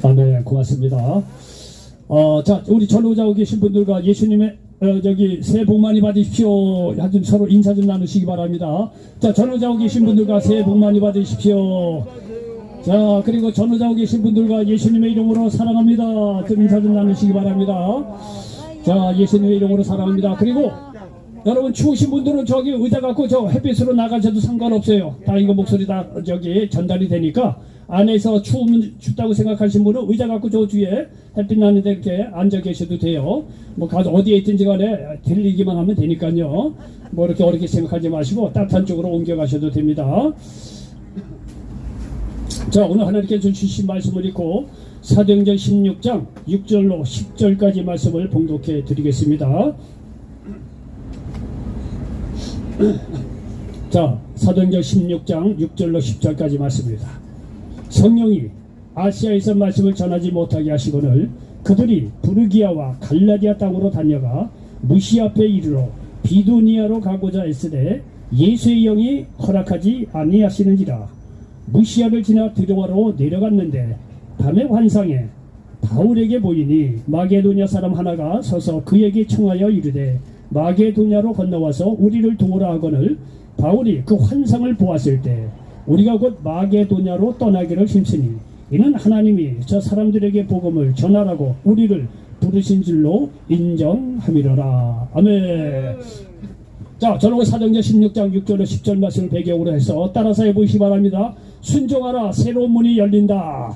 아, 네, 고맙습니다. 자, 우리 전후자 오고 계신 분들과 예수님의 새해 복 많이 받으십시오. 좀 서로 인사 좀 나누시기 바랍니다. 자, 전후자 오고 계신 분들과 새해 복 많이 받으십시오. 자, 그리고 전후자 오고 계신 분들과 예수님의 이름으로 사랑합니다. 좀 인사 좀 나누시기 바랍니다. 자, 예수님의 이름으로 사랑합니다. 그리고 여러분 추우신 분들은 저기 의자 갖고 저 햇빛으로 나가셔도 상관없어요. 다 이거 목소리 다 전달이 되니까 안에서 춥다고 생각하시는 분은 의자 갖고 저 뒤에 햇빛 나는데 이렇게 앉아 계셔도 돼요. 뭐 가서 어디에 있든지 간에 들리기만 하면 되니까요. 뭐 이렇게 어렵게 생각하지 마시고 따뜻한 쪽으로 옮겨 가셔도 됩니다. 자, 오늘 하나님께 주신 말씀을 읽고 사도행전 16장 6절로 10절까지 말씀을 봉독해 드리겠습니다. 자, 사도행전 16장 6절로 10절까지 말씀입니다. 성령이 아시아에서 말씀을 전하지 못하게 하시거늘 그들이 부르기아와 갈라디아 땅으로 다녀가 무시아 앞에 이르러 비두니아로 가고자 애쓰되 예수의 영이 허락하지 아니하시는지라. 무시아를 지나 드로아로 내려갔는데 밤의 환상에 바울에게 보이니 마게도냐 사람 하나가 서서 그에게 청하여 이르되 마게도냐로 건너와서 우리를 도우라 하거늘 바울이 그 환상을 보았을 때 우리가 곧 마게도냐로 떠나기를 힘쓰니 이는 하나님이 저 사람들에게 복음을 전하라고 우리를 부르신 줄로 인정함이로라. 아멘. 자, 저는 사도행전 16장 6절로 10절 말씀을 배경으로 해서 따라서 해보시기 바랍니다. 순종하라, 새로운 문이 열린다.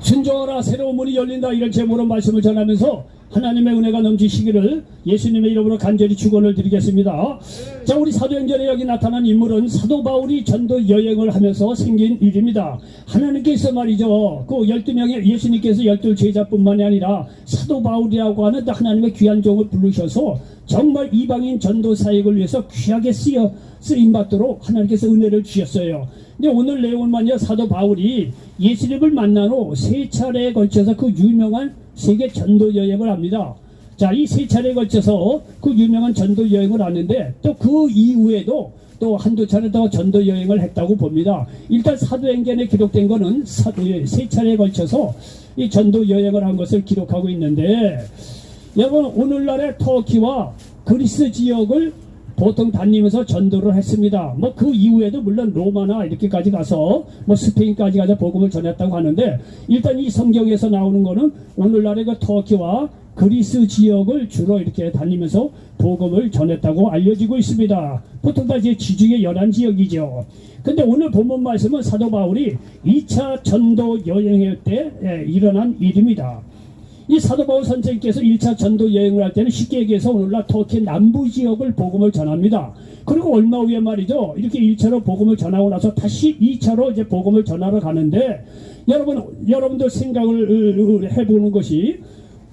순종하라, 새로운 문이 열린다. 이런 제목으로 말씀을 전하면서 하나님의 은혜가 넘치시기를 예수님의 이름으로 간절히 축원을 드리겠습니다. 자, 우리 사도행전에 여기 나타난 인물은 사도 바울이 전도 여행을 하면서 생긴 일입니다. 하나님께서 말이죠, 그 12명의 예수님께서 12제자뿐만이 아니라 사도 바울이라고 하는 하나님의 귀한 종을 부르셔서 정말 이방인 전도 사역을 위해서 귀하게 쓰임받도록 하나님께서 은혜를 주셨어요. 근데 오늘 내용은만요, 사도 바울이 예수님을 만난 후 3차례에 걸쳐서 그 유명한 세계 전도 여행을 합니다. 자, 이 3차례에 걸쳐서 그 유명한 전도 여행을 하는데 또 그 이후에도 또 한두 차례 더 전도 여행을 했다고 봅니다. 일단 사도행전에 기록된 거는 3차례에 걸쳐서 이 전도 여행을 한 것을 기록하고 있는데, 여러분 오늘날의 터키와 그리스 지역을 보통 다니면서 전도를 했습니다. 뭐 그 이후에도 물론 로마나 이렇게까지 가서 뭐 스페인까지 가서 복음을 전했다고 하는데, 일단 이 성경에서 나오는 거는 오늘날의 그 터키와 그리스 지역을 주로 이렇게 다니면서 복음을 전했다고 알려지고 있습니다. 보통 다 이제 지중해 연안 지역이죠. 근데 오늘 본문 말씀은 사도 바울이 2차 전도 여행할 때 일어난 일입니다. 이 사도 바울 선생님께서 1차 전도 여행을 할 때는 쉽게 얘기해서 오늘날 터키 남부 지역을 복음을 전합니다. 그리고 얼마 후에 말이죠, 이렇게 1차로 복음을 전하고 나서 다시 2차로 이제 복음을 전하러 가는데, 여러분들 생각을 해보는 것이,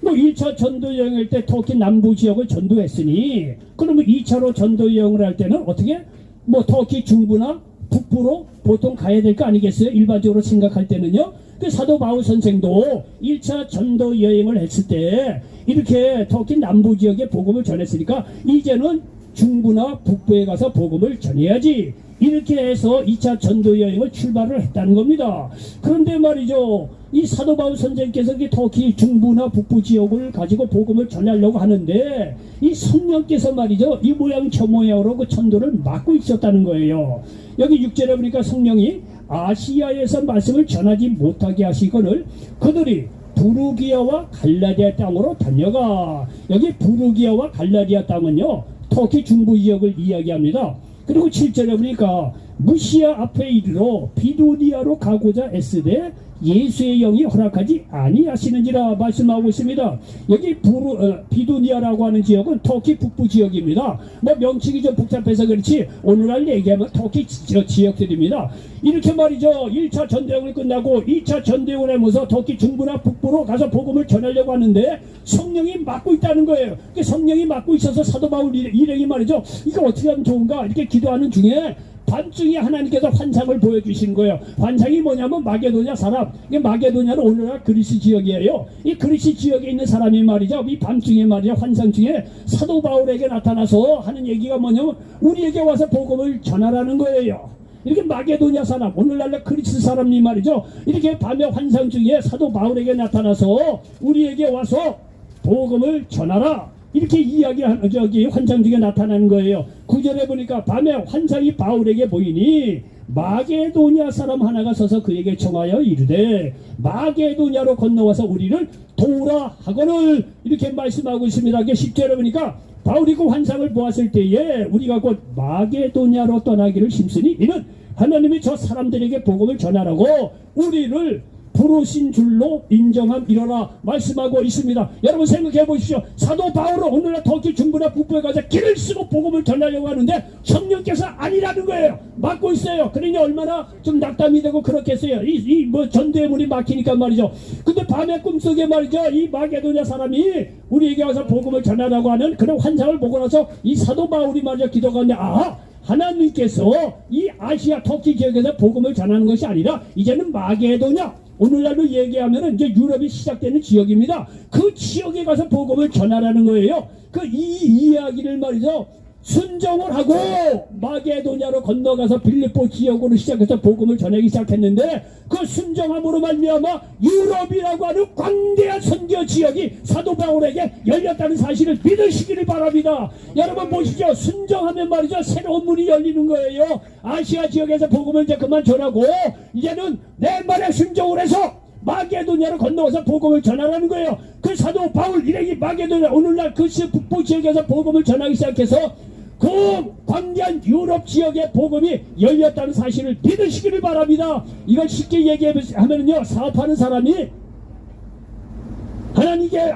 뭐 1차 전도 여행할 때 터키 남부 지역을 전도했으니 그러면 2차로 전도 여행을 할 때는 어떻게 뭐 터키 중부나 북부로 보통 가야 될 거 아니겠어요? 일반적으로 생각할 때는요. 그 사도 바울 선생도 1차 전도 여행을 했을 때 이렇게 터키 남부 지역에 복음을 전했으니까 이제는 중부나 북부에 가서 복음을 전해야지, 이렇게 해서 2차 전도 여행을 출발을 했다는 겁니다. 그런데 말이죠, 이 사도 바울 선생께서 터키 중부나 북부 지역을 가지고 복음을 전하려고 하는데 이 성령께서 말이죠, 이 모양 저 모양으로 그 전도를 막고 있었다는 거예요. 여기 6절에 보니까 성령이 아시아에서 말씀을 전하지 못하게 하시거늘 그들이 부르기아와 갈라디아 땅으로 다녀가. 여기 부르기아와 갈라디아 땅은요, 터키 중부 지역을 이야기합니다. 그리고 7절에 보니까 무시아 앞에 이르러 비두니아로 가고자 애쓰되 예수의 영이 허락하지 아니하시는지라 말씀하고 있습니다. 여기 비두니아라고 하는 지역은 터키 북부 지역입니다. 뭐 명칭이 좀 복잡해서 그렇지 오늘날 얘기하면 터키 지역들입니다. 이렇게 말이죠, 1차 전쟁을 끝나고 2차 전쟁을 하면서 터키 중부나 북부로 가서 복음을 전하려고 하는데 성령이 막고 있다는 거예요. 성령이 막고 있어서 사도 바울 일행이 말이죠, 이거 어떻게 하면 좋은가 이렇게 기도하는 중에 밤중에 하나님께서 환상을 보여주신 거예요. 환상이 뭐냐면 마게도냐 사람, 이게 마게도냐는 오늘날 그리스 지역이에요. 이 그리스 지역에 있는 사람이 말이죠, 이 밤중에 말이죠, 환상 중에 사도 바울에게 나타나서 하는 얘기가 뭐냐면 우리에게 와서 복음을 전하라는 거예요. 이렇게 마게도냐 사람, 오늘날의 그리스 사람이 말이죠. 이렇게 밤의 환상 중에 사도 바울에게 나타나서 우리에게 와서 복음을 전하라. 이렇게 이야기하는 환상 중에 나타나는 거예요. 9절에 보니까 밤에 환상이 바울에게 보이니 마게도냐 사람 하나가 서서 그에게 청하여 이르되 마게도냐로 건너와서 우리를 도우라 하거늘 이렇게 말씀하고 있습니다. 10절에 보니까 바울이 그 환상을 보았을 때에 우리가 곧 마게도냐로 떠나기를 힘쓰니 이는 하나님이 저 사람들에게 복음을 전하라고 우리를 부르신 줄로 인정함이로라 말씀하고 있습니다. 여러분 생각해 보십시오. 사도 바울은 오늘날 터키 중부나 북부에 가서 길을 쓰고 복음을 전하려고 하는데 성령께서 아니라는 거예요. 막고 있어요. 그러니 얼마나 좀 낙담이 되고 그렇겠어요. 뭐 전대문이 막히니까 말이죠. 근데 밤의 꿈속에 말이죠. 이 마게도냐 사람이 우리에게 와서 복음을 전하라고 하는 그런 환상을 보고 나서 이 사도 바울이 말이죠. 기도가는데 하나님께서 이 아시아 터키 지역에서 복음을 전하는 것이 아니라 이제는 마게도냐 오늘날로 얘기하면은 이제 유럽이 시작되는 지역입니다. 그 지역에 가서 복음을 전하라는 거예요. 이 이야기를 말이죠. 순종을 하고 마게도냐로 건너가서 빌립보 지역으로 시작해서 복음을 전하기 시작했는데 그 순종함으로 말미암아 유럽이라고 하는 광대한 선교 지역이 사도 바울에게 열렸다는 사실을 믿으시기를 바랍니다. 여러분 보시죠. 순종하면 말이죠. 새로운 문이 열리는 거예요. 아시아 지역에서 복음을 이제 그만 전하고 이제는 내 말에 순종을 해서 마게도냐로 건너와서 복음을 전하라는 거예요. 그 사도 바울 일행이 마게도냐 오늘날 그 북부 지역에서 복음을 전하기 시작해서 그 광대한 유럽 지역의 복음이 열렸다는 사실을 믿으시기를 바랍니다. 이걸 쉽게 얘기하면요. 사업하는 사람이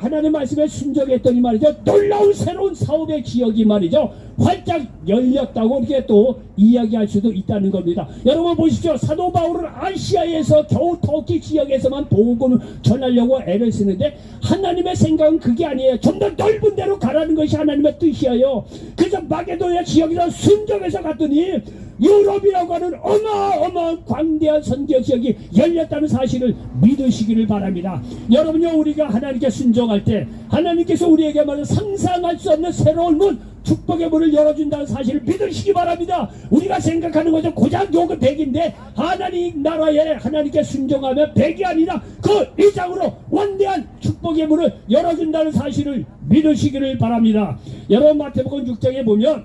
하나님 말씀에 순종했더니 말이죠. 놀라운 새로운 사업의 지역이 말이죠. 활짝 열렸다고 이렇게 또 이야기할 수도 있다는 겁니다. 여러분 보십시오. 사도 바울은 아시아에서 겨우 터키 지역에서만 복음을 전하려고 애를 쓰는데 하나님의 생각은 그게 아니에요. 좀 더 넓은 데로 가라는 것이 하나님의 뜻이에요. 그래서 마게도냐 지역에서 순종해서 갔더니 유럽이라고 하는 어마어마한 광대한 선교 지역이 열렸다는 사실을 믿으시기를 바랍니다. 여러분요, 우리가 하나님께 순종할 때 하나님께서 우리에게 말하는 상상할 수 없는 새로운 문, 축복의 문을 열어준다는 사실을 믿으시기 바랍니다. 우리가 생각하는 것은 고작 요거 100인데 하나님 나라에 하나님께 순종하면 100이 아니라 그 이상으로 원대한 축복의 문을 열어준다는 사실을 믿으시기를 바랍니다. 여러분 마태복음 6장에 보면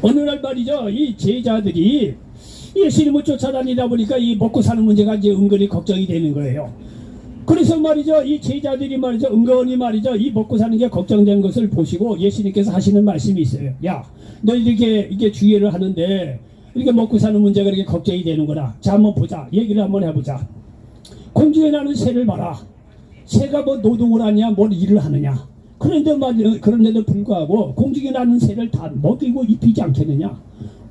어느 날 말이죠. 이 제자들이 예수님을 쫓아다니다 보니까 이 먹고 사는 문제가 이제 은근히 걱정이 되는 거예요. 그래서 말이죠. 이 제자들이 말이죠. 은근히 말이죠. 이 먹고 사는 게 걱정된 것을 보시고 예수님께서 하시는 말씀이 있어요. 야, 너 이렇게 주의를 하는데 이렇게 먹고 사는 문제가 이렇게 걱정이 되는구나. 자, 한번 보자. 얘기를 한번 해보자. 공중에 나는 새를 봐라. 새가 뭐 노동을 하냐, 뭘 일을 하느냐. 그런데도 불구하고 공중에 나는 새를 다 먹이고 입히지 않겠느냐.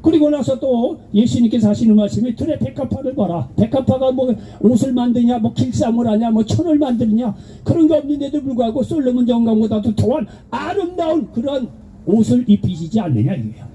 그리고 나서 또 예수님께서 하시는 말씀이 들에 백합화를 봐라. 백합화가 뭐 옷을 만드냐, 뭐 길쌈을 하냐, 뭐 천을 만드느냐, 그런 게 없는데도 불구하고 솔로몬 정강보다도 더한 아름다운 그런 옷을 입히시지 않느냐 이거예요.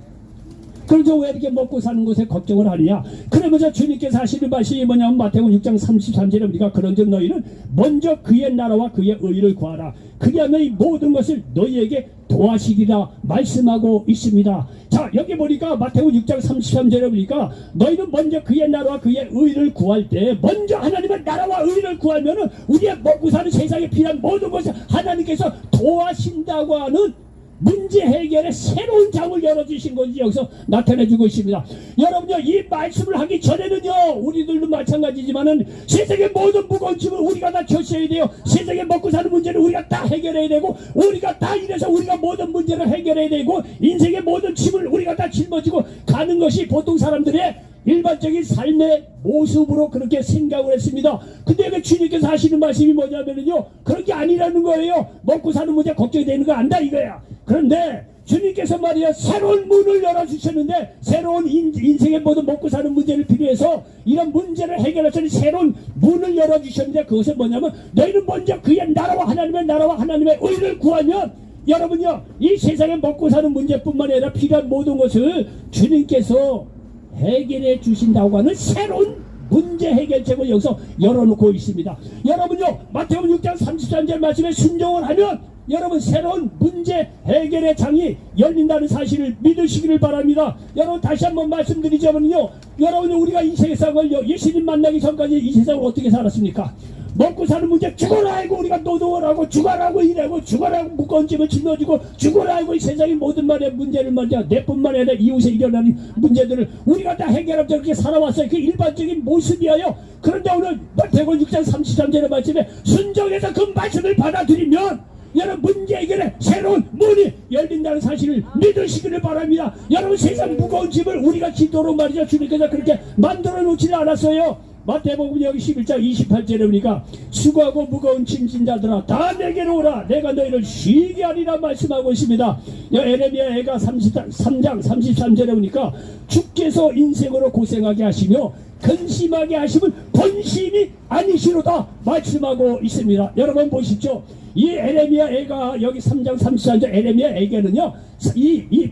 그래서 왜 이렇게 먹고 사는 것에 걱정을 하느냐. 그러면서 주님께서 하시는 말씀이 뭐냐면 마태복음 6장 33절에 우리가 그런즉 너희는 먼저 그의 나라와 그의 의를 구하라. 그리하면 이 모든 것을 너희에게 도와시리라 말씀하고 있습니다. 자, 여기 보니까 마태복음 6장 33절에 보니까 너희는 먼저 그의 나라와 그의 의를 구할 때 먼저 하나님의 나라와 의를 구하면은 우리의 먹고 사는 세상에 필요한 모든 것을 하나님께서 도와신다고 하는 문제 해결의 새로운 장을 열어주신 것이 여기서 나타내주고 있습니다. 여러분요, 이 말씀을 하기 전에는요, 우리들도 마찬가지지만은 세상의 모든 무거운 짐을 우리가 다 졌어야 돼요. 세상에 먹고 사는 문제를 우리가 다 해결해야 되고, 우리가 다 이래서 우리가 모든 문제를 해결해야 되고, 인생의 모든 짐을 우리가 다 짊어지고 가는 것이 보통 사람들의 일반적인 삶의 모습으로 그렇게 생각을 했습니다. 근데 그 주님께서 하시는 말씀이 뭐냐면요, 그런 게 아니라는 거예요. 먹고 사는 문제 걱정이 되는 거 안다 이거야. 그런데 주님께서 말이야 새로운 문을 열어주셨는데, 새로운 인생의 모든 먹고 사는 문제를 필요해서 이런 문제를 해결하시는 새로운 문을 열어주셨는데, 그것은 뭐냐면 너희는 먼저 그의 나라와 하나님의 의를 구하면 여러분요, 이 세상에 먹고 사는 문제뿐만 아니라 필요한 모든 것을 주님께서 해결해 주신다고 하는 새로운 문제 해결책을 여기서 열어놓고 있습니다. 여러분요, 마태복음 6장 33절 말씀에 순종을 하면 여러분 새로운 문제 해결의 장이 열린다는 사실을 믿으시기를 바랍니다. 여러분 다시 한번 말씀드리자면요, 여러분 우리가 이 세상을 예수님 만나기 전까지 이 세상을 어떻게 살았습니까? 먹고 사는 문제 죽어라 하고 우리가 노동을 하고 죽어라고 일하고 죽어라고 무거운 짐을 짊어지고 죽어라 하고 이 세상의 모든 말의 문제를 먼저 내뿐만 아니라 이웃에 일어나는 문제들을 우리가 다 해결하면서 그렇게 살아왔어요. 그 일반적인 모습이에요. 그런데 오늘 마태복음 6장 33절의 말씀에 순종해서 그 말씀을 받아들이면 여러분 문제 해결에 새로운 문이 열린다는 사실을 믿으시기를 바랍니다. 여러분 세상 무거운 짐을 우리가 기도로 말이죠, 주님께서 그렇게 만들어 놓지는 않았어요. 마태복음 여기 11장 28절에 보니까 수고하고 무거운 짐진 자들아 다 내게로 오라 내가 너희를 쉬게 하리라 말씀하고 있습니다. 에레미야 애가 3장 33절에 보니까 주께서 인생으로 고생하게 하시며 근심하게 하시면 본심이 아니시로다 말씀하고 있습니다. 여러분 보십시오. 이 에레미야 애가 여기 3장 33절 에레미야 애게는요, 이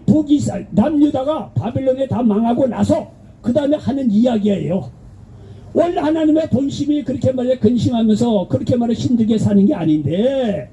남유다가 바벨론에 다 망하고 나서 그 다음에 하는 이야기예요. 원래 하나님의 본심이 그렇게 말해 근심하면서 그렇게 말해 힘들게 사는 게 아닌데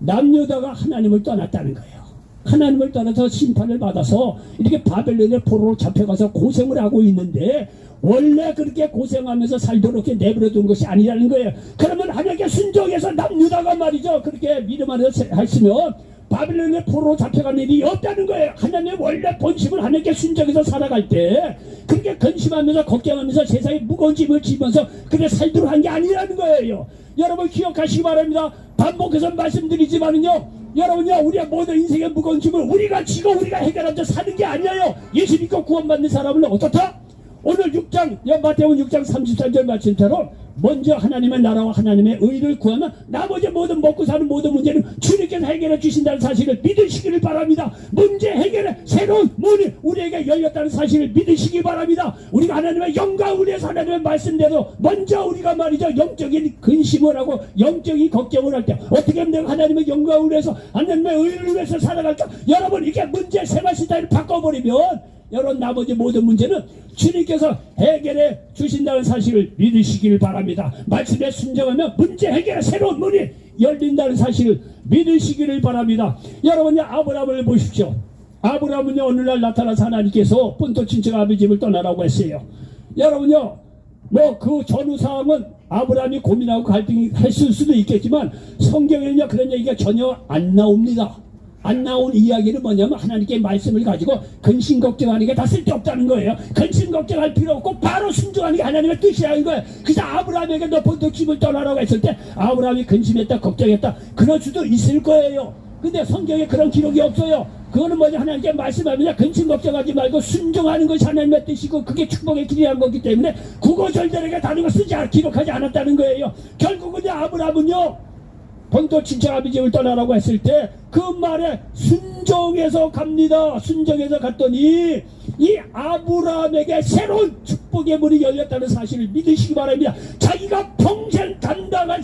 남유다가 하나님을 떠났다는 거예요. 하나님을 떠나서 심판을 받아서 이렇게 바벨론의 포로로 잡혀가서 고생을 하고 있는데 원래 그렇게 고생하면서 살도록 이렇게 내버려둔 것이 아니라는 거예요. 그러면 하나님께 순종해서 남유다가 말이죠, 그렇게 믿음 안에서 했으면 바빌론의 포로로 잡혀간 일이 없다는 거예요. 하나님의 원래 본심을 하나님께 순종해서 살아갈 때 그렇게 근심하면서 걱정하면서 세상에 무거운 짐을 지면서 그렇게 살도록 한 게 아니라는 거예요. 여러분 기억하시기 바랍니다. 반복해서 말씀드리지만은요, 여러분요, 우리가 모든 인생의 무거운 짐을 우리가 지고 우리가 해결하면서 사는 게 아니에요. 예수 믿고 구원받는 사람은 어떻다? 오늘 6장 마태복음 6장 33절 말씀처럼 먼저 하나님의 나라와 하나님의 의를 구하면 나머지 모든 먹고 사는 모든 문제는 주님께서 해결해 주신다는 사실을 믿으시기를 바랍니다. 문제 해결에 새로운 문이 우리에게 열렸다는 사실을 믿으시기 바랍니다. 우리가 하나님의 영광을 위해서 하나님의 말씀대로 먼저 우리가 말이죠, 영적인 근심을 하고 영적인 걱정을 할 때 어떻게 하면 내가 하나님의 영광을 위해서 하나님의 의를 위해서 살아갈까? 여러분 이게 문제 생활스타일을 바꿔버리면 여러분 나머지 모든 문제는 주님께서 해결해 주신다는 사실을 믿으시길 바랍니다. 말씀에 순종하면 문제 해결의 새로운 문이 열린다는 사실을 믿으시기를 바랍니다. 여러분요, 아브라함을 보십시오. 아브라함은요, 오늘날 나타나서 하나님께서 본토 친척 아버지를 떠나라고 했어요. 여러분요, 뭐 그 전후 상황은 아브라함이 고민하고 갈등이 했을 수도 있겠지만 성경에는요 그런 얘기가 전혀 안 나옵니다. 안 나온 이야기는 뭐냐면 하나님께 말씀을 가지고 근심 걱정하는 게 다 쓸데없다는 거예요. 근심 걱정할 필요 없고 바로 순종하는 게 하나님의 뜻이라는 거예요. 그래서 아브라함에게 너 본토 집을 떠나라고 했을 때 아브라함이 근심했다 걱정했다 그럴 수도 있을 거예요. 근데 성경에 그런 기록이 없어요. 그거는 뭐냐, 하나님께 말씀하면 근심 걱정하지 말고 순종하는 것이 하나님의 뜻이고 그게 축복의 길이란 거기 때문에 구구절절하게 다른 거 기록하지 않았다는 거예요. 결국은 아브라함은요 본토 친척 아버지를 떠나라고 했을 때 그 말에 순종해서 갑니다. 순종해서 갔더니 이 아브라함에게 새로운 축복의 문이 열렸다는 사실을 믿으시기 바랍니다. 자기가 평생 단단한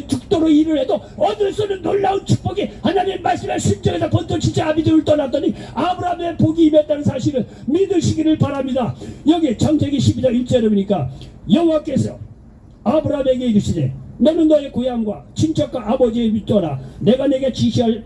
죽도록 일을 해도 얻을 수 있는 놀라운 축복이 하나님의 말씀에 순종해서 본토 친척 아버지를 떠났더니 아브라함의 복이 임했다는 사실을 믿으시기를 바랍니다. 여기 창세기 12장 1절에 보니까 여호와께서 아브라함에게 이르시되 너는 너의 고향과 친척과 아버지의 밑떠라 내가 내게 지시할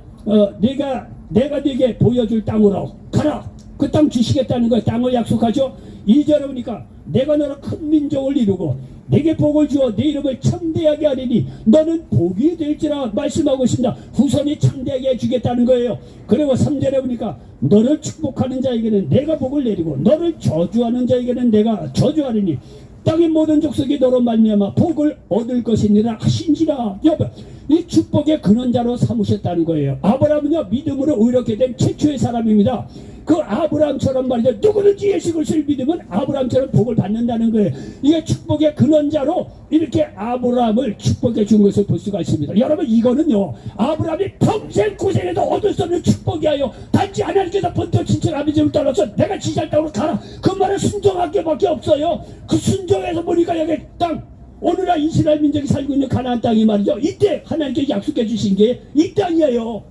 내가 네게 보여줄 땅으로 가라. 그 땅 주시겠다는 거예요. 땅을 약속하죠. 2절에 보니까 내가 너로 큰 민족을 이루고 내게 복을 주어 내 이름을 창대하게 하리니 너는 복이 될지라 말씀하고 있습니다. 후손이 창대하게 해주겠다는 거예요. 그리고 3절에 보니까 너를 축복하는 자에게는 내가 복을 내리고 너를 저주하는 자에게는 내가 저주하리니 땅의 모든 족속이 너로 말미암아 복을 얻을 것이니라 하신지라. 여러분 이 축복의 근원자로 삼으셨다는 거예요. 아브라함은요 믿음으로 의롭게 된 최초의 사람입니다. 그 아브라함처럼 말이죠, 누구든지 예수 그리스도를 믿으면 아브라함처럼 복을 받는다는 거예요. 이게 축복의 근원자로 이렇게 아브라함을 축복해 준 것을 볼 수가 있습니다. 여러분 이거는요 아브라함이 평생 고생해도 얻을 수 없는 축복이에요. 단지 하나님께서 본토 친척 아버지를 떠나서 내가 지시할 땅으로 가라 그 말에 순종할 게밖에 없어요. 그 순종해서 보니까 여기 땅 오늘날 이스라엘 민족이 살고 있는 가나안 땅이 말이죠, 이때 하나님께 약속해 주신 게 이 땅이에요.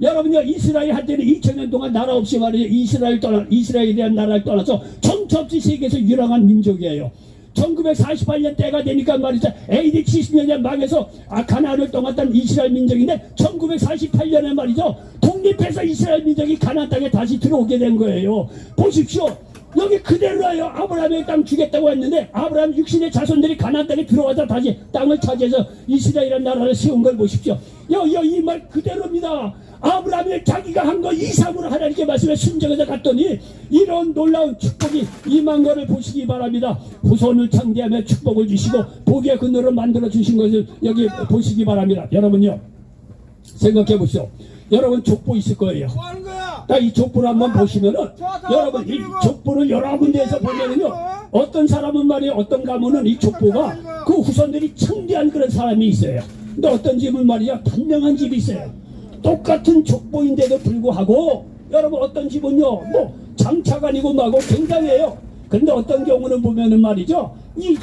여러분요 이스라엘 할 때는 2000년 동안 나라 없이 말이죠 이스라엘이라는 나라를 떠나서 정처 없이 세계에서 유랑한 민족이에요. 1948년 때가 되니까 말이죠. AD 70년에 망해서 가나안을 떠났던 이스라엘 민족인데 1948년에 말이죠. 독립해서 이스라엘 민족이 가나안 땅에 다시 들어오게 된 거예요. 보십시오. 여기 그대로예요. 아브라함의 땅 주겠다고 했는데 아브라함 육신의 자손들이 가나안 땅에 들어와서 다시 땅을 차지해서 이스라엘이라는 나라를 세운 걸 보십시오. 이 말 그대로입니다. 아브라함이 자기가 한 거 이상으로 하나님께 말씀에 순종해서 갔더니 이런 놀라운 축복이 임한 것을 보시기 바랍니다. 후손을 창대하며 축복을 주시고 복의 근원으로 만들어 주신 것을 여기 보시기 바랍니다. 여러분요, 생각해 보십시오. 여러분 족보 있을 거예요. 이 족보를 한번 보시면은 여러분 이 족보를 여러 군데에서 보면은요, 어떤 사람은 말이에요, 어떤 가문은 이 족보가 그 후손들이 창대한 그런 사람이 있어요. 근데 어떤 집은 말이죠, 단명한 집이 있어요. 똑같은 족보인데도 불구하고 여러분 어떤 집은요, 뭐 장차관이고 뭐고 굉장해요. 근데 어떤 경우는 보면은 말이죠, 이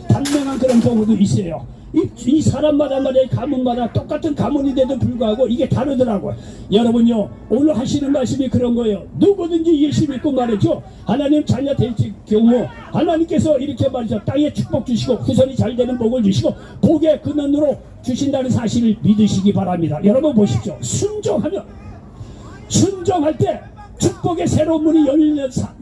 단명한 그런 경우도 있어요. 이 사람마다 말이에요, 가문마다 똑같은 가문인데도 불구하고 이게 다르더라고요. 여러분요, 오늘 하시는 말씀이 그런 거예요. 누구든지 예수 믿고 말이죠, 하나님 자녀 될 경우 하나님께서 이렇게 말이죠, 땅에 축복 주시고 후손이 잘 되는 복을 주시고 복의 근원으로 주신다는 사실을 믿으시기 바랍니다. 여러분 보십시오. 순종할 때 축복의 새로운 문이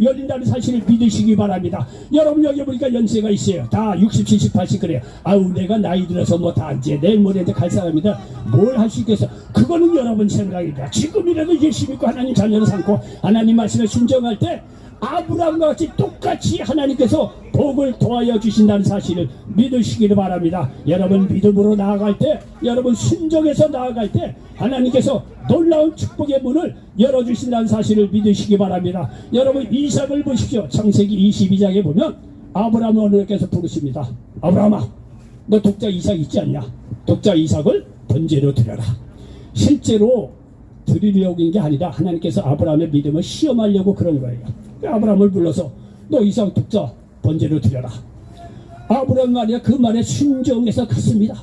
열린다는 사실을 믿으시기 바랍니다. 여러분 여기 보니까 연세가 있어요. 다 60, 70, 80 그래요. 아우 내가 나이 들어서 뭐 다 이제 내일 모레인데 갈 사람이다. 뭘 할 수 있겠어. 그거는 여러분 생각입니다. 지금이라도 예수 믿고 하나님 자녀를 삼고 하나님 말씀에 순종할 때 아브라함과 같이 똑같이 하나님께서 복을 도와여 주신다는 사실을 믿으시기를 바랍니다. 여러분 믿음으로 나아갈 때, 여러분 순종해서 나아갈 때 하나님께서 놀라운 축복의 문을 열어주신다는 사실을 믿으시기 바랍니다. 여러분 이삭을 보십시오. 창세기 22장에 보면 아브라함을 하나님께서 부르십니다. 아브라함아, 너 독자 이삭 있지 않냐? 독자 이삭을 번제로 드려라. 실제로 드리려고 한 게 아니라 하나님께서 아브라함의 믿음을 시험하려고 그런 거예요. 아브라함을 불러서 너 이삭 독자 번제로 드려라. 아브라함 말이야, 그 말에 순종해서 갔습니다.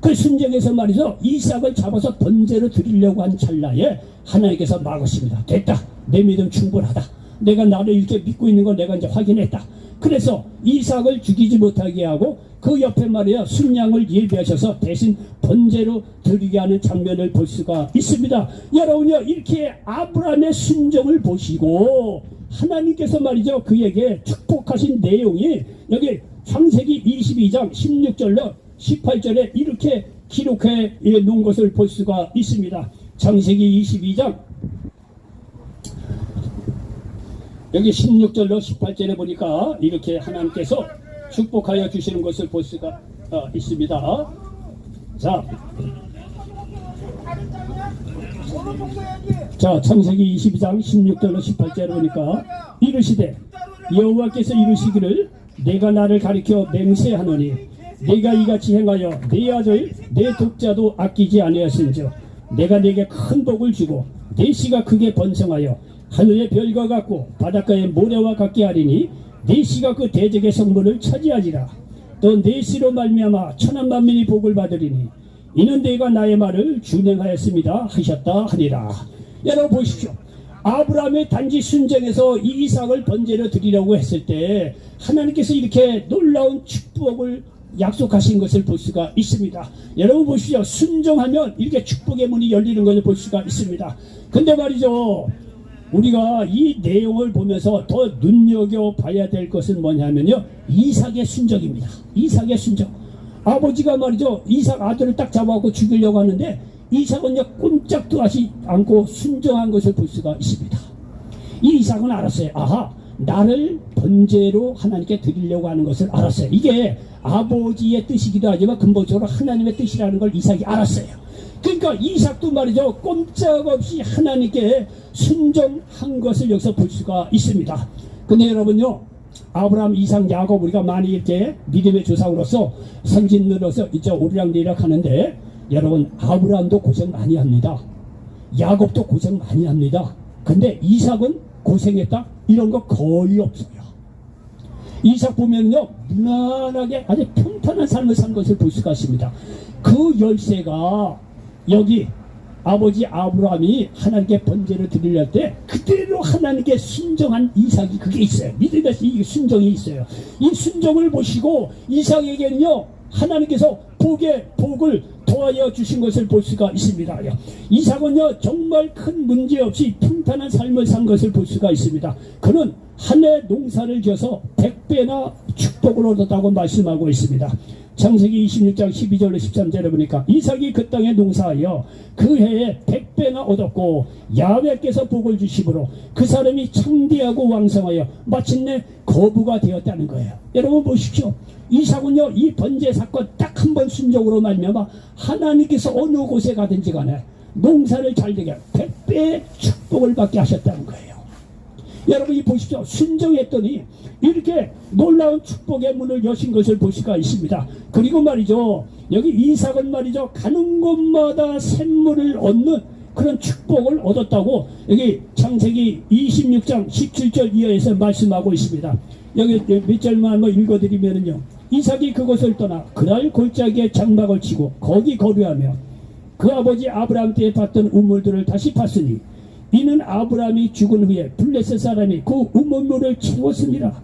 그 순종해서 말이죠, 이삭을 잡아서 번제로 드리려고 한 찰나에 하나님께서 막으십니다. 됐다, 내 믿음 충분하다. 내가 나를 이렇게 믿고 있는 걸 내가 이제 확인했다. 그래서 이삭을 죽이지 못하게 하고 그 옆에 말이야 순양을 예비하셔서 대신 번제로 드리게 하는 장면을 볼 수가 있습니다. 여러분요, 이렇게 아브라함의 순종을 보시고 하나님께서 말이죠, 그에게 축복하신 내용이 여기 창세기 22장 16절로 18절에 이렇게 기록해 놓은 것을 볼 수가 있습니다. 창세기 22장 여기 16절로 18절에 보니까 이렇게 하나님께서 축복하여 주시는 것을 볼 수가 있습니다. 자, 창세기 22장 16절로 18절에 보니까 이르시되 여호와께서 이르시기를 내가 나를 가리켜 맹세하노니 내가 이같이 행하여 네 아들 내 독자도 아끼지 아니하였은즉 내가 네게 큰 복을 주고 네 씨가 크게 번성하여 하늘의 별과 같고 바닷가의 모래와 같게 하리니 네 씨가 그 대적의 성문을 차지하리라. 또 네 씨로 말미암아 천한 만민이 복을 받으리니 이는 내가 나의 말을 준행하였습니다 하셨다 하니라. 여러분 보십시오. 아브라함의 단지 순종해서 이 이삭을 번제로 드리려고 했을 때 하나님께서 이렇게 놀라운 축복을 약속하신 것을 볼 수가 있습니다. 여러분 보시죠. 순종하면 이렇게 축복의 문이 열리는 것을 볼 수가 있습니다. 근데 말이죠, 우리가 이 내용을 보면서 더 눈여겨봐야 될 것은 뭐냐면요, 이삭의 순종입니다. 이삭의 순종. 아버지가 말이죠, 이삭 아들을 딱 잡아갖고 죽이려고 하는데 이삭은요 꼼짝도 하지 않고 순종한 것을 볼 수가 있습니다. 이 이삭은 알았어요. 아하, 나를 번제로 하나님께 드리려고 하는 것을 알았어요. 이게 아버지의 뜻이기도 하지만 근본적으로 하나님의 뜻이라는 걸 이삭이 알았어요. 그러니까 이삭도 말이죠, 꼼짝없이 하나님께 순종한 것을 여기서 볼 수가 있습니다. 근데 여러분요, 아브라함, 이삭, 야곱 우리가 많이 이렇게 믿음의 조상으로서 선진으로서 이제 오르락내리락 하는데 여러분 아브라함도 고생 많이 합니다. 야곱도 고생 많이 합니다. 근데 이삭은 고생했다? 이런 거 거의 없어요. 이삭 보면요, 무난하게 아주 평탄한 삶을 산 것을 볼 수가 있습니다. 그 열쇠가 여기 아버지 아브라함이 하나님께 번제를 드리려 때 그대로 하나님께 순종한 이삭이 그게 있어요. 믿음에서 이 순종이 있어요. 이 순종을 보시고 이삭에게는요 하나님께서 복을 더하여 주신 것을 볼 수가 있습니다. 이삭은요 정말 큰 문제 없이 평탄한 삶을 산 것을 볼 수가 있습니다. 그는 한 해 농사를 지어서 100배나 축복을 얻었다고 말씀하고 있습니다. 창세기 26장 12절로 13절에 보니까 이삭이 그 땅에 농사하여 그 해에 100배나 얻었고 야훼께서 복을 주심으로 그 사람이 창대하고 왕성하여 마침내 거부가 되었다는 거예요. 여러분 보십시오. 이삭은요 이 번제 사건 딱 한 번 순종으로 말미암아 하나님께서 어느 곳에 가든지 간에 농사를 잘 되게 100배의 축복을 받게 하셨다는 거예요. 여러분이 보십시오. 순종했더니 이렇게 놀라운 축복의 문을 여신 것을 볼 수가 있습니다. 그리고 말이죠 여기 이삭은 말이죠 가는 곳마다 샘물을 얻는 그런 축복을 얻었다고 여기 창세기 26장 17절 이하에서 말씀하고 있습니다. 여기 몇 절만 한번 읽어드리면요 이삭이 그곳을 떠나 그날 골짜기에 장막을 치고 거기 거류하며 그 아버지 아브라함 때에 봤던 우물들을 다시 봤으니 이는 아브라함이 죽은 후에 블레셋 사람이 그 우물물을 채웠습니다.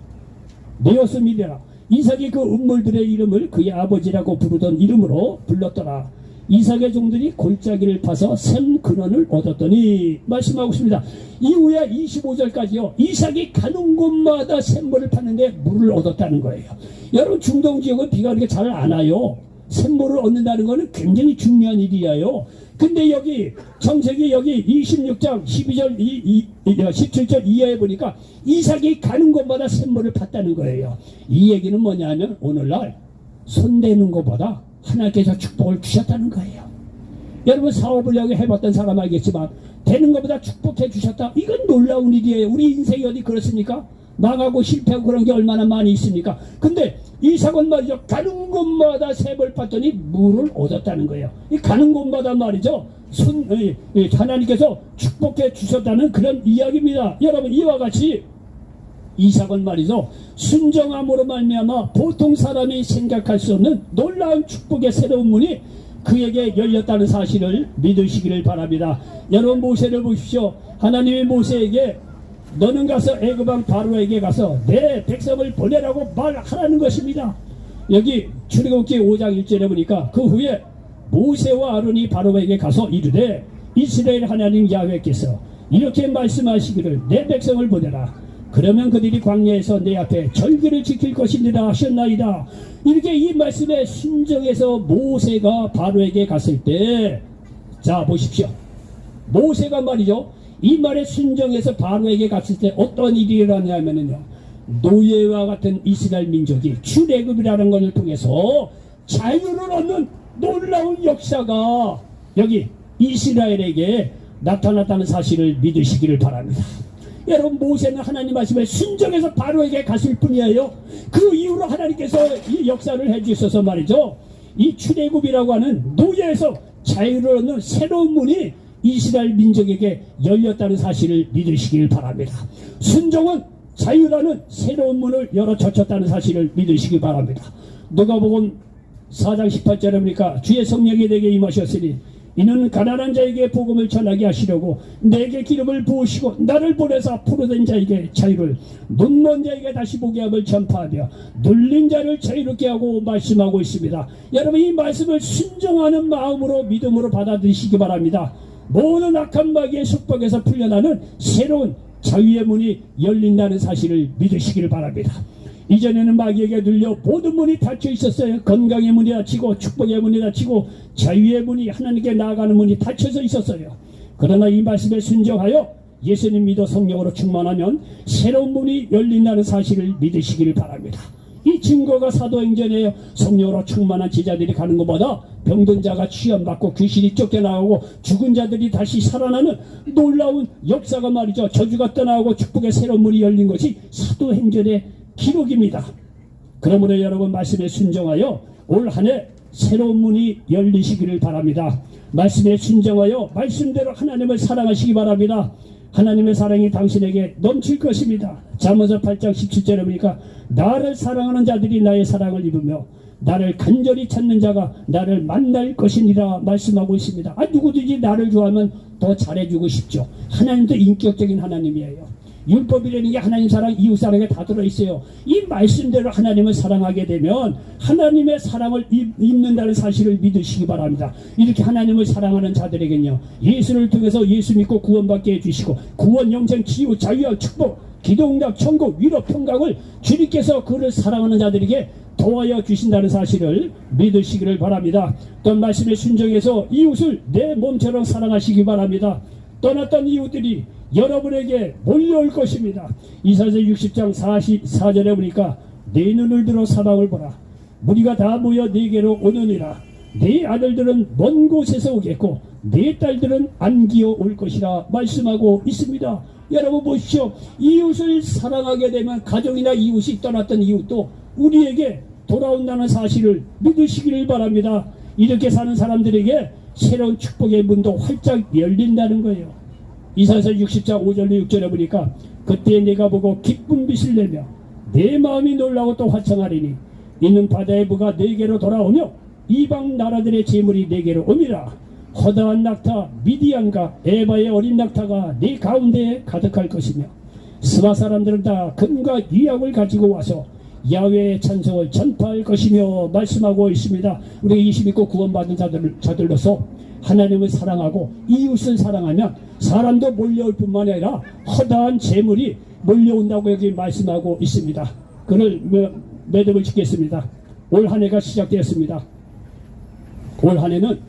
내었음이라. 이삭이 그 우물들의 이름을 그의 아버지라고 부르던 이름으로 불렀더라. 이삭의 종들이 골짜기를 파서 샘 근원을 얻었더니 말씀하고 있습니다. 이후에 25절까지요 이삭이 가는 곳마다 샘물을 파는데 물을 얻었다는 거예요. 여러분 중동 지역은 비가 그렇게 잘 안 와요. 샘물을 얻는다는 것은 굉장히 중요한 일이에요. 근데 여기 창세기 여기 26장 12절 17절 이하에 보니까 이삭이 가는 곳마다 샘물을 팠다는 거예요. 이 얘기는 뭐냐면 오늘날 손대는 것보다 하나님께서 축복을 주셨다는 거예요. 여러분 사업을 여기 해봤던 사람 알겠지만 되는 것보다 축복해 주셨다. 이건 놀라운 일이에요. 우리 인생이 어디 그렇습니까? 나가고 실패하고 그런 게 얼마나 많이 있습니까? 근데 이삭은 말이죠 가는 곳마다 샘을 팠더니 물을 얻었다는 거예요. 이 가는 곳마다 말이죠 하나님께서 축복해 주셨다는 그런 이야기입니다. 여러분 이와 같이 이삭은 말이죠 순정함으로 말미암아 보통 사람이 생각할 수 없는 놀라운 축복의 새로운 문이 그에게 열렸다는 사실을 믿으시기를 바랍니다. 여러분 모세를 보십시오. 하나님이 모세에게 너는 가서 애굽왕 바로에게 가서 내 백성을 보내라고 말하라는 것입니다. 여기 출애굽기 5장 1절에 보니까 그 후에 모세와 아론이 바로에게 가서 이르되 이스라엘 하나님 야훼께서 이렇게 말씀하시기를 내 백성을 보내라. 그러면 그들이 광야에서 내 앞에 절기를 지킬 것이니라 하셨나이다. 이렇게 이 말씀에 순종해서 모세가 바로에게 갔을 때 자 보십시오. 모세가 말이죠 이 말에 순종해서 바로에게 갔을 때 어떤 일이 일어나냐면요 노예와 같은 이스라엘 민족이 출애굽이라는 것을 통해서 자유를 얻는 놀라운 역사가 여기 이스라엘에게 나타났다는 사실을 믿으시기를 바랍니다. 여러분 모세는 하나님 말씀에 순종해서 바로에게 갔을 뿐이에요. 그 이후로 하나님께서 이 역사를 해주셔서 말이죠 이 출애굽이라고 하는 노예에서 자유를 얻는 새로운 문이 이스라엘 민족에게 열렸다는 사실을 믿으시길 바랍니다. 순종은 자유라는 새로운 문을 열어 젖혔다는 사실을 믿으시기 바랍니다. 누가복음 4장 18절에 보니까 주의 성령이 내게 임하셨으니 이는 가난한 자에게 복음을 전하게 하시려고 내게 기름을 부으시고 나를 보내사 포로된 자에게 자유를 눈먼 자에게 다시 보게 함을 전파하며 눌린 자를 자유롭게 하고 말씀하고 있습니다. 여러분 이 말씀을 순종하는 마음으로 믿음으로 받아들이시기 바랍니다. 모든 악한 마귀의 속박에서 풀려나는 새로운 자유의 문이 열린다는 사실을 믿으시기를 바랍니다. 이전에는 마귀에게 눌려 모든 문이 닫혀 있었어요. 건강의 문이 닫히고 축복의 문이 닫히고 자유의 문이 하나님께 나아가는 문이 닫혀져 있었어요. 그러나 이 말씀에 순종하여 예수님 믿어 성령으로 충만하면 새로운 문이 열린다는 사실을 믿으시기를 바랍니다. 이 증거가 사도행전에 성령으로 충만한 제자들이 가는 것보다 병든 자가 치유받고 귀신이 쫓겨나가고 죽은 자들이 다시 살아나는 놀라운 역사가 말이죠. 저주가 떠나가고 축복의 새로운 문이 열린 것이 사도행전의 기록입니다. 그러므로 여러분 말씀에 순종하여 올 한 해 새로운 문이 열리시기를 바랍니다. 말씀에 순종하여 말씀대로 하나님을 사랑하시기 바랍니다. 하나님의 사랑이 당신에게 넘칠 것입니다. 잠언서 8장 17절에 보니까 나를 사랑하는 자들이 나의 사랑을 입으며 나를 간절히 찾는 자가 나를 만날 것이니라 말씀하고 있습니다. 누구든지 나를 좋아하면 더 잘해주고 싶죠. 하나님도 인격적인 하나님이에요. 율법이라는 게 하나님 사랑, 이웃 사랑에 다 들어있어요. 이 말씀대로 하나님을 사랑하게 되면 하나님의 사랑을 입는다는 사실을 믿으시기 바랍니다. 이렇게 하나님을 사랑하는 자들에게는요, 예수를 통해서 예수 믿고 구원받게 해주시고 구원, 영생, 치유, 자유와 축복, 기도응답, 천국, 위로, 평강을 주님께서 그를 사랑하는 자들에게 도와여 주신다는 사실을 믿으시기를 바랍니다. 또 말씀에 순종해서 이웃을 내 몸처럼 사랑하시기 바랍니다. 떠났던 이웃들이 여러분에게 몰려올 것입니다. 이사야서 60장 44절에 보니까 내 눈을 들어 사방을 보라. 무리가 다 모여 네게로 오느니라. 네 아들들은 먼 곳에서 오겠고 네 딸들은 안기어 올 것이라 말씀하고 있습니다. 여러분 보십시오. 이웃을 사랑하게 되면 가족이나 이웃이 떠났던 이웃도 우리에게 돌아온다는 사실을 믿으시기를 바랍니다. 이렇게 사는 사람들에게 새로운 축복의 문도 활짝 열린다는 거예요. 이사야서 60장 5절로 6절에 보니까 그때 내가 보고 기쁜 빛을 내며 내 마음이 놀라고 또 화창하리니 이는 바다의 부가 내게로 돌아오며 이방 나라들의 재물이 내게로 오미라. 허다한 낙타 미디안과 에바의 어린 낙타가 네 가운데에 가득할 것이며 스바 사람들은 다 금과 유약을 가지고 와서 야훼의 찬송을 전파할 것이며 말씀하고 있습니다. 우리가 예수 믿고 구원받은 자들로서 하나님을 사랑하고 이웃을 사랑하면 사람도 몰려올 뿐만 아니라 허다한 재물이 몰려온다고 여기 말씀하고 있습니다. 그를 매듭을 짓겠습니다. 올 한 해가 시작되었습니다. 올 한 해는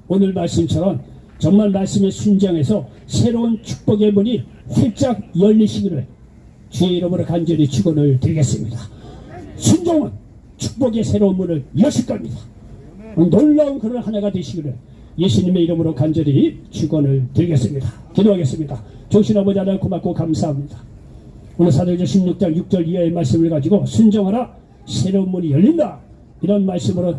오늘 말씀처럼 정말 말씀에 순종해서 새로운 축복의 문이 활짝 열리시기를 주의 이름으로 간절히 축원을 드리겠습니다. 순종은 축복의 새로운 문을 여실 겁니다. 놀라운 그런 한 해가 되시기를 예수님의 이름으로 간절히 축원을 드리겠습니다. 기도하겠습니다. 조신 아버지 하나님 고맙고 감사합니다. 오늘 사도행전 16장 6절 이하의 말씀을 가지고 순종하라 새로운 문이 열린다 이런 말씀으로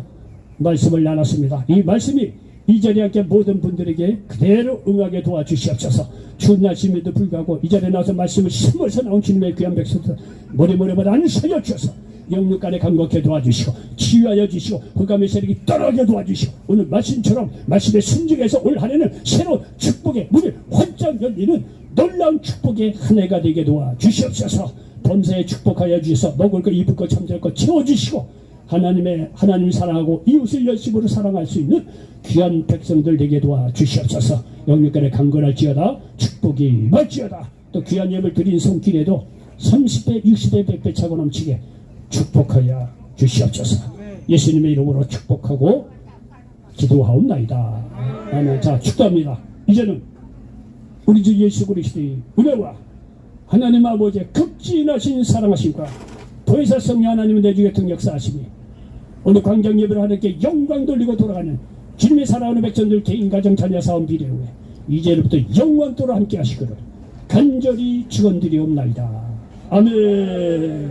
말씀을 나눴습니다. 이 말씀이 이 자리에 함께 모든 분들에게 그대로 응하게 도와주시옵소서. 추운 날씨에도 불구하고 이 자리에 나와서 말씀을 심어서 나온 주님의 귀한 백성들 머리머리마다 안 살려주셔서 영육간에 감격해 도와주시고 치유하여 주시고 흑암의 세력이 떠나게 도와주시고 오늘 말씀처럼 말씀에 순종해서 올 한 해는 새로운 축복의 문이 활짝 열리는 놀라운 축복의 한 해가 되게 도와주시옵소서. 범사에 축복하여 주셔서 먹을 것 입을 것 잠잘 것 채워주시고 하나님 사랑하고 이웃을 열심으로 사랑할 수 있는 귀한 백성들 되게 도와주시옵소서. 영육간에 강건할지어다 축복이 임할지어다. 또 귀한 예물 드린 손길에도 30배 60배 100배 차고 넘치게 축복하여 주시옵소서. 예수님의 이름으로 축복하고 기도하옵나이다. 아멘. 자, 축도합니다. 이제는 우리 주 예수 그리스도의 은혜와 하나님 아버지의 극진하신 사랑하심과 보혜사 성령 하나님의 내 주에 등역사하시니 오늘 광장 예배를 하나님께 영광 돌리고 돌아가는 주님의 사랑하는 백성들 개인 가정 자녀 사원 비례 후에 이제부터 영원토록 함께 하시기를 간절히 축원드리옵나이다. 아멘.